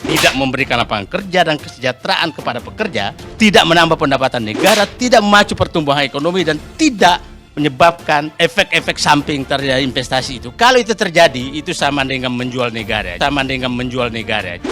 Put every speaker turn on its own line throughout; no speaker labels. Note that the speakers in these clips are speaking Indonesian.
tidak memberikan lapangan kerja dan kesejahteraan kepada pekerja, tidak menambah pendapatan negara, tidak memacu pertumbuhan ekonomi, dan tidak menyebabkan efek-efek samping terhadap investasi itu. Kalau itu terjadi, itu sama dengan menjual negara.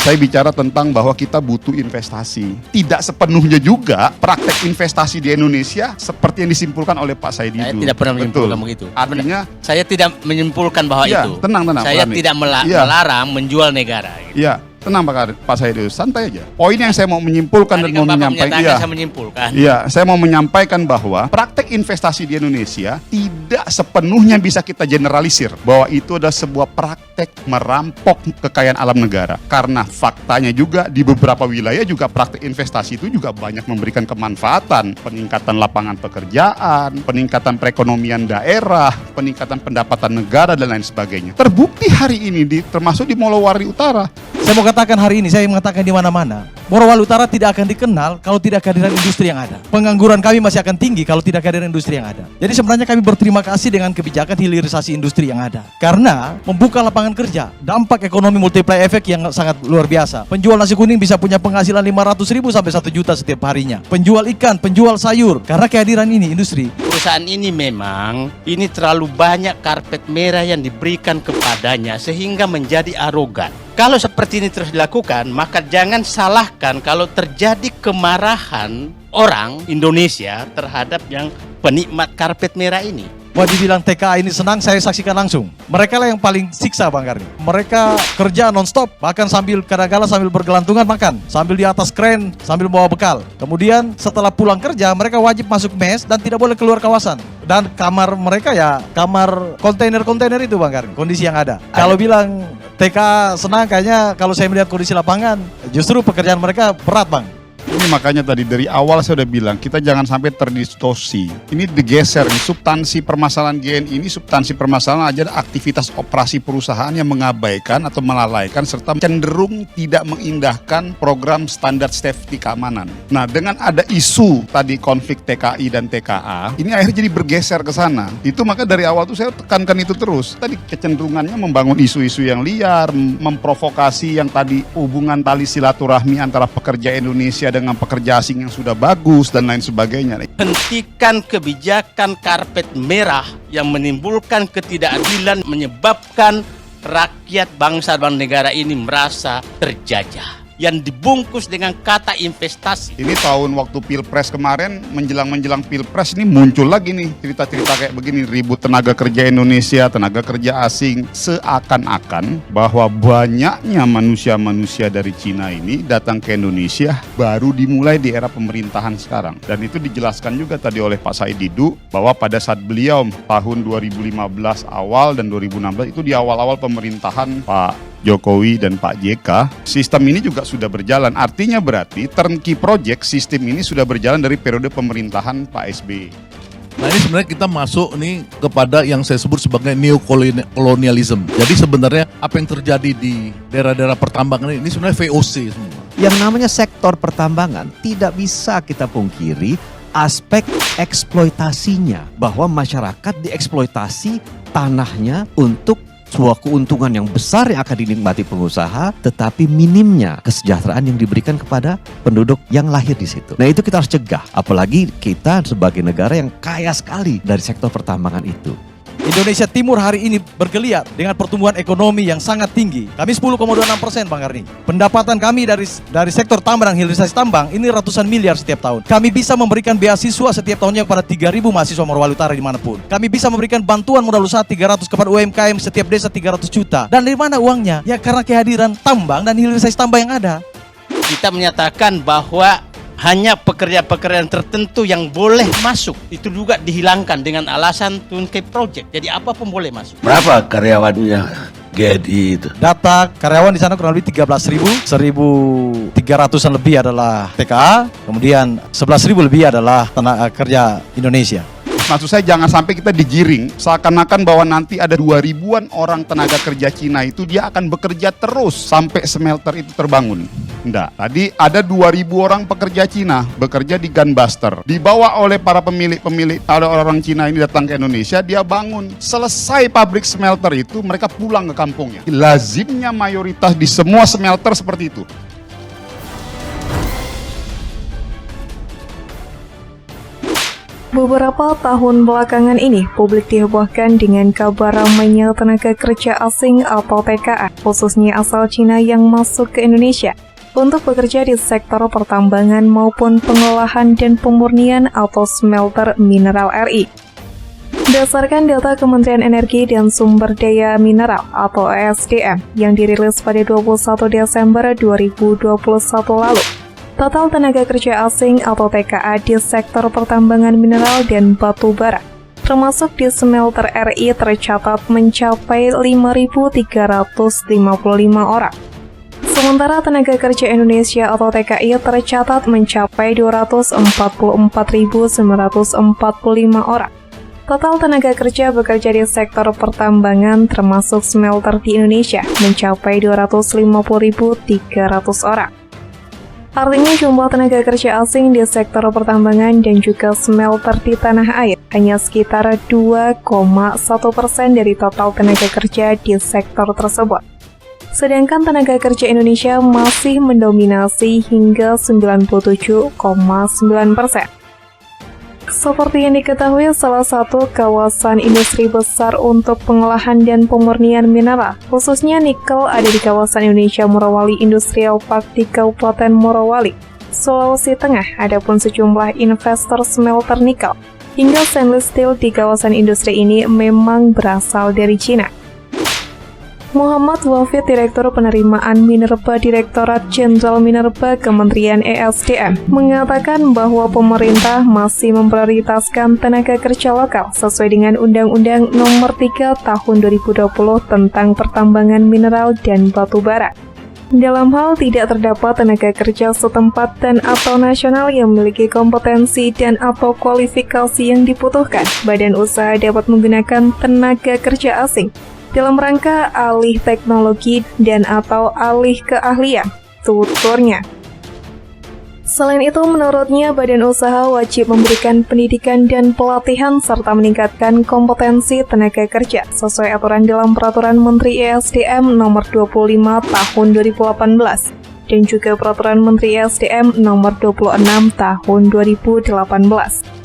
Saya bicara tentang bahwa kita butuh investasi. Tidak sepenuhnya juga praktek investasi di Indonesia seperti yang disimpulkan oleh Pak Said Didu.
Saya tidak pernah menyimpulkan begitu.
Artinya,
saya tidak menyimpulkan bahwa
ya,
itu.
tenang.
Saya
Rani.
tidak melarang menjual negara. Gitu.
Iya, tenang Pak Said Didu, santai aja. Poin yang saya mau menyimpulkan
Tadi
dan mau
kan Bapak
menyampaikan,
menyatakan saya menyimpulkan.
Iya, saya mau menyampaikan bahwa praktek investasi di Indonesia tidak sepenuhnya bisa kita generalisir bahwa itu adalah sebuah praktek merampok kekayaan alam negara. Karena faktanya juga di beberapa wilayah juga praktek investasi itu juga banyak memberikan kemanfaatan, peningkatan lapangan pekerjaan, peningkatan perekonomian daerah, peningkatan pendapatan negara dan lain sebagainya. Terbukti hari ini termasuk di Morowali Utara.
Saya mau katakan hari ini, saya mengatakan di mana-mana, Morowali Utara tidak akan dikenal kalau tidak kehadiran industri yang ada. Pengangguran kami masih akan tinggi kalau tidak kehadiran industri yang ada. Jadi sebenarnya kami berterima kasih dengan kebijakan hilirisasi industri yang ada. Karena membuka lapangan kerja, dampak ekonomi multiplier efek yang sangat luar biasa. Penjual nasi kuning bisa punya penghasilan 500.000 sampai 1 juta setiap harinya. Penjual ikan, penjual sayur, karena kehadiran ini industri.
Perusahaan ini memang terlalu banyak karpet merah yang diberikan kepadanya sehingga menjadi arogan. Kalau seperti ini terus dilakukan, maka jangan salahkan kalau terjadi kemarahan orang Indonesia terhadap yang penikmat karpet merah ini.
Wah, dibilang TKA ini senang, saya saksikan langsung. Mereka lah yang paling siksa, Bang Karni. Mereka kerja non-stop, bahkan kadang-kala sambil bergelantungan makan, sambil di atas kren, sambil bawa bekal. Kemudian setelah pulang kerja, mereka wajib masuk mes dan tidak boleh keluar kawasan. Dan kamar mereka ya kamar kontainer-kontainer itu, Bang Karni, kondisi yang ada. Kalau bilang TKA senang, kayaknya kalau saya melihat kondisi lapangan, justru pekerjaan mereka berat, Bang.
Ini makanya tadi dari awal saya udah bilang kita jangan sampai terdistorsi. Ini digeser, substansi permasalahan GN ini substansi permasalahan aja aktivitas operasi perusahaan yang mengabaikan atau melalaikan serta cenderung tidak mengindahkan program standar safety keamanan. Nah, dengan ada isu tadi konflik TKI dan TKA, ini akhirnya jadi bergeser ke sana. Itu maka dari awal tuh saya tekankan itu terus. Tadi kecenderungannya membangun isu-isu yang liar, memprovokasi yang tadi hubungan tali silaturahmi antara pekerja Indonesia dengan pekerja asing yang sudah bagus dan lain sebagainya.
Hentikan kebijakan karpet merah yang menimbulkan ketidakadilan, menyebabkan rakyat bangsa dan negara ini merasa terjajah, yang dibungkus dengan kata investasi.
Ini tahun waktu Pilpres kemarin, menjelang Pilpres ini muncul lagi nih cerita-cerita kayak begini, ribut tenaga kerja Indonesia, tenaga kerja asing, seakan-akan bahwa banyaknya manusia-manusia dari Cina ini datang ke Indonesia baru dimulai di era pemerintahan sekarang. Dan itu dijelaskan juga tadi oleh Pak Said Didu bahwa pada saat beliau tahun 2015 awal dan 2016 itu di awal-awal pemerintahan Pak Jokowi dan Pak JK, sistem ini juga sudah berjalan. Artinya berarti turnkey project sistem ini sudah berjalan dari periode pemerintahan Pak SBY.
Nah, ini sebenarnya kita masuk nih kepada yang saya sebut sebagai neokolonialism. Jadi sebenarnya apa yang terjadi di daerah-daerah pertambangan ini sebenarnya VOC semua.
Yang namanya sektor pertambangan tidak bisa kita pungkiri aspek eksploitasinya, bahwa masyarakat dieksploitasi tanahnya untuk sebuah keuntungan yang besar yang akan dinikmati pengusaha, tetapi minimnya kesejahteraan yang diberikan kepada penduduk yang lahir di situ. Nah, itu kita harus cegah, apalagi kita sebagai negara yang kaya sekali dari sektor pertambangan itu.
Indonesia Timur hari ini bergeliat dengan pertumbuhan ekonomi yang sangat tinggi. Kami 10,26%, Bang Karni. Pendapatan kami dari sektor tambang dan hilirisasi tambang ini ratusan miliar setiap tahun. Kami bisa memberikan beasiswa setiap tahunnya kepada 3.000 mahasiswa Morowali Utara dimanapun. Kami bisa memberikan bantuan modal usaha 300 kepada UMKM setiap desa 300 juta. Dan dari mana uangnya? Ya karena kehadiran tambang dan hilirisasi tambang yang ada.
Kita menyatakan bahwa hanya pekerja-pekerjaan tertentu yang boleh masuk. Itu juga dihilangkan dengan alasan turnkey project. Jadi apapun boleh masuk.
Berapa karyawannya GNI itu?
Data karyawan di sana kurang lebih 13.000, 1.300-an lebih adalah TKA, kemudian 11.000 lebih adalah tenaga kerja Indonesia.
Maksud saya jangan sampai kita digiring seakan-akan bahwa nanti ada 2.000-an orang tenaga kerja Cina itu dia akan bekerja terus sampai smelter itu terbangun. Enggak. Tadi ada 2.000 orang pekerja Cina bekerja di Gunbuster. Dibawa oleh para pemilik, ada orang Cina ini datang ke Indonesia, dia bangun. Selesai pabrik smelter itu, mereka pulang ke kampungnya. Lazimnya mayoritas di semua smelter seperti itu.
Beberapa tahun belakangan ini, publik dihebohkan dengan kabar ramainya tenaga kerja asing atau TKA, khususnya asal Cina yang masuk ke Indonesia untuk bekerja di sektor pertambangan maupun pengolahan dan pemurnian atau smelter mineral RI. Berdasarkan data Kementerian Energi dan Sumber Daya Mineral atau ESDM yang dirilis pada 21 Desember 2021 lalu, total tenaga kerja asing atau TKA di sektor pertambangan mineral dan batu bara, termasuk di smelter RI tercatat mencapai 5.355 orang. Sementara tenaga kerja Indonesia atau TKI tercatat mencapai 244.945 orang. Total tenaga kerja bekerja di sektor pertambangan termasuk smelter di Indonesia mencapai 250.300 orang. Artinya jumlah tenaga kerja asing di sektor pertambangan dan juga smelter di tanah air hanya sekitar 2,1% dari total tenaga kerja di sektor tersebut. Sedangkan tenaga kerja Indonesia masih mendominasi hingga 97,9%. Seperti yang diketahui, salah satu kawasan industri besar untuk pengolahan dan pemurnian mineral, khususnya nikel, ada di kawasan Indonesia Morowali Industrial Park di Kabupaten Morowali, Sulawesi Tengah. Adapun sejumlah investor smelter nikel hingga stainless steel di kawasan industri ini memang berasal dari Cina. Muhammad Wafid, Direktur Penerimaan Minerba Direktorat Jenderal Minerba Kementerian ESDM, mengatakan bahwa pemerintah masih memprioritaskan tenaga kerja lokal sesuai dengan Undang-Undang Nomor 3 Tahun 2020 tentang Pertambangan Mineral dan Batu Bara. Dalam hal tidak terdapat tenaga kerja setempat dan atau nasional yang memiliki kompetensi dan atau kualifikasi yang dibutuhkan, badan usaha dapat menggunakan tenaga kerja asing dalam rangka alih teknologi dan atau alih keahlian, tuturnya. Selain itu, menurutnya badan usaha wajib memberikan pendidikan dan pelatihan serta meningkatkan kompetensi tenaga kerja sesuai aturan dalam Peraturan Menteri ESDM Nomor 25 Tahun 2018 dan juga Peraturan Menteri ESDM Nomor 26 Tahun 2018.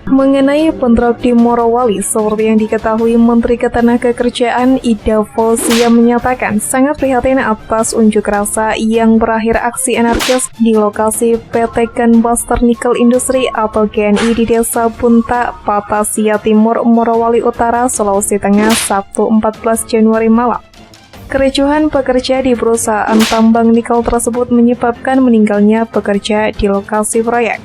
Mengenai bentrok di Morowali, seperti yang diketahui Menteri Ketenagakerjaan Ida Fauzia menyatakan sangat prihatin atas unjuk rasa yang berakhir aksi anarkis di lokasi PT Gunbuster Nickel Industri atau GNI di Desa Bunta, Patasia Timur, Morowali Utara, Sulawesi Tengah, Sabtu 14 Januari malam. Kericuhan pekerja di perusahaan tambang nikel tersebut menyebabkan meninggalnya pekerja di lokasi proyek.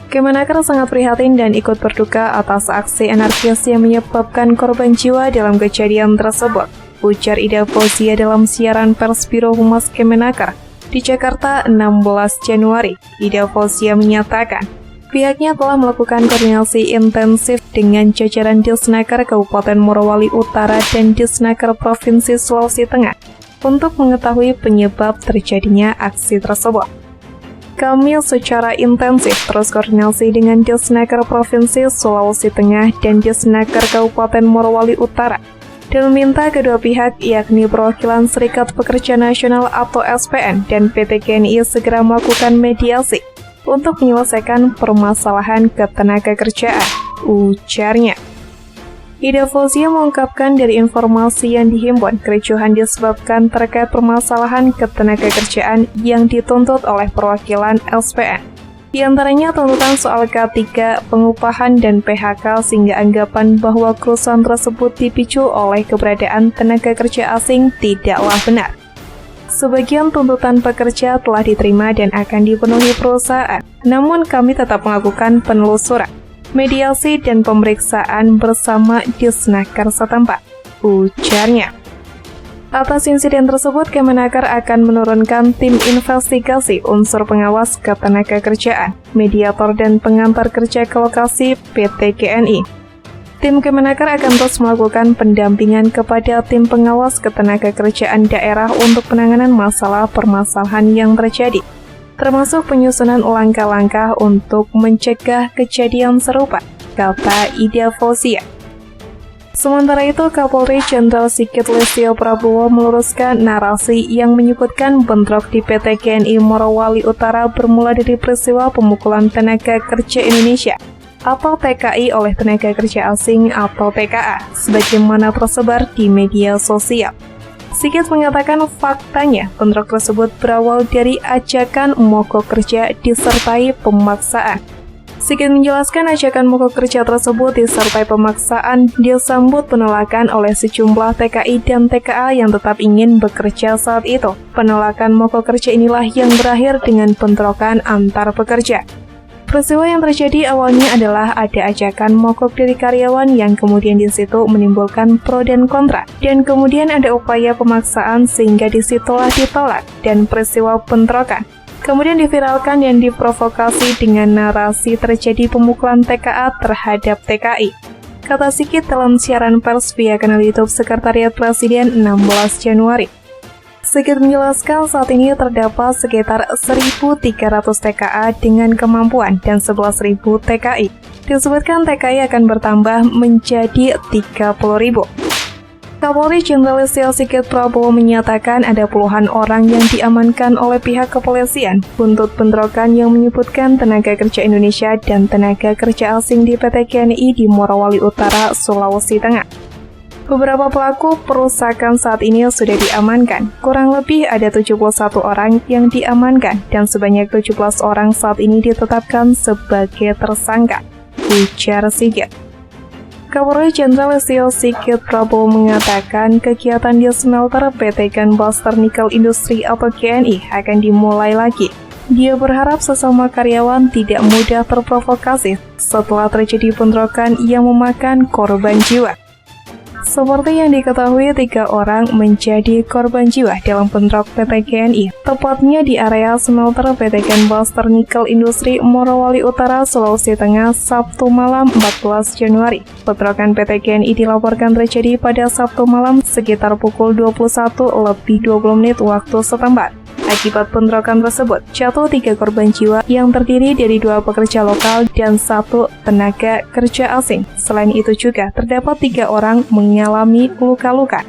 Kemenaker sangat prihatin dan ikut berduka atas aksi anarkis yang menyebabkan korban jiwa dalam kejadian tersebut, ujar Ida Fauzia dalam siaran pers Biro Humas Kemenaker di Jakarta 16 Januari. Ida Fauzia menyatakan, pihaknya telah melakukan koordinasi intensif dengan jajaran Disnaker Kabupaten Morowali Utara dan Disnaker Provinsi Sulawesi Tengah untuk mengetahui penyebab terjadinya aksi tersebut. Kami secara intensif terus koordinasi dengan Disnaker Provinsi Sulawesi Tengah dan Disnaker Kabupaten Morowali Utara dan meminta kedua pihak yakni perwakilan Serikat Pekerja Nasional atau SPN dan PT GNI segera melakukan mediasi untuk menyelesaikan permasalahan ketenagakerjaan, ujarnya. Ida Fauzia mengungkapkan dari informasi yang dihimpun, kericuhan disebabkan terkait permasalahan ketenagakerjaan yang dituntut oleh perwakilan SPN. Di antaranya tuntutan soal K3, pengupahan dan PHK sehingga anggapan bahwa kerusuhan tersebut dipicu oleh keberadaan tenaga kerja asing tidaklah benar. Sebagian tuntutan pekerja telah diterima dan akan dipenuhi perusahaan, namun kami tetap melakukan penelusuran, mediasi dan pemeriksaan bersama Disnaker setempat, ujarnya. Atas insiden tersebut, Kemenaker akan menurunkan tim investigasi unsur pengawas ketenagakerjaan, mediator dan pengantar kerja ke lokasi PT GNI. Tim Kemenaker akan terus melakukan pendampingan kepada tim pengawas ketenagakerjaan daerah untuk penanganan masalah permasalahan yang terjadi, termasuk penyusunan langkah-langkah untuk mencegah kejadian serupa, kata Ida Fauzia. Sementara itu, Kapolri Jenderal Sigit Listio Prabowo meluruskan narasi yang menyebutkan bentrok di PT GNI Morowali Utara bermula dari peristiwa pemukulan tenaga kerja Indonesia atau TKI oleh tenaga kerja asing atau TKA, sebagaimana tersebar di media sosial. Sigit mengatakan faktanya bentrok tersebut berawal dari ajakan mogok kerja disertai pemaksaan. Sigit menjelaskan ajakan mogok kerja tersebut disertai pemaksaan disambut penolakan oleh sejumlah TKI dan TKA yang tetap ingin bekerja saat itu. Penolakan mogok kerja inilah yang berakhir dengan bentrokan antar pekerja. Peristiwa yang terjadi awalnya adalah ada ajakan mogok dari karyawan yang kemudian di situ menimbulkan pro dan kontra, dan kemudian ada upaya pemaksaan sehingga disitulah ditolak dan peristiwa bentrokan kemudian diviralkan dan diprovokasi dengan narasi terjadi pemukulan TKA terhadap TKI, kata Sigit dalam siaran pers via kanal YouTube Sekretariat Presiden 16 Januari. Sigit menjelaskan saat ini terdapat sekitar 1.300 TKA dengan kemampuan dan 11.000 TKI. Disebutkan TKI akan bertambah menjadi 30.000. Kapolri Jenderal Listio Sigit Prabowo menyatakan ada puluhan orang yang diamankan oleh pihak kepolisian buntut bentrokan yang menyebutkan tenaga kerja Indonesia dan tenaga kerja asing di PT GNI di Morowali Utara, Sulawesi Tengah. Beberapa pelaku perusakan saat ini sudah diamankan. Kurang lebih ada 71 orang yang diamankan dan sebanyak 17 orang saat ini ditetapkan sebagai tersangka, ujar Sigit. Kapolri Jenderal Listio Sigit Prabowo mengatakan kegiatan di smelter PT Gunbuster Nickel Industri atau GNI akan dimulai lagi. Dia berharap sesama karyawan tidak mudah terprovokasi setelah terjadi bentrokan yang memakan korban jiwa. Seperti yang diketahui, 3 orang menjadi korban jiwa dalam bentrok PT GNI, tepatnya di area smelter PT Gunbuster Nickel Industri Morowali Utara, Sulawesi Tengah, Sabtu malam 14 Januari. Bentrokan PT GNI dilaporkan terjadi pada Sabtu malam sekitar pukul 21:20 waktu setempat. Akibat bentrokan tersebut, jatuh 3 korban jiwa yang terdiri dari 2 pekerja lokal dan 1 tenaga kerja asing. Selain itu juga terdapat 3 orang mengalami luka-luka.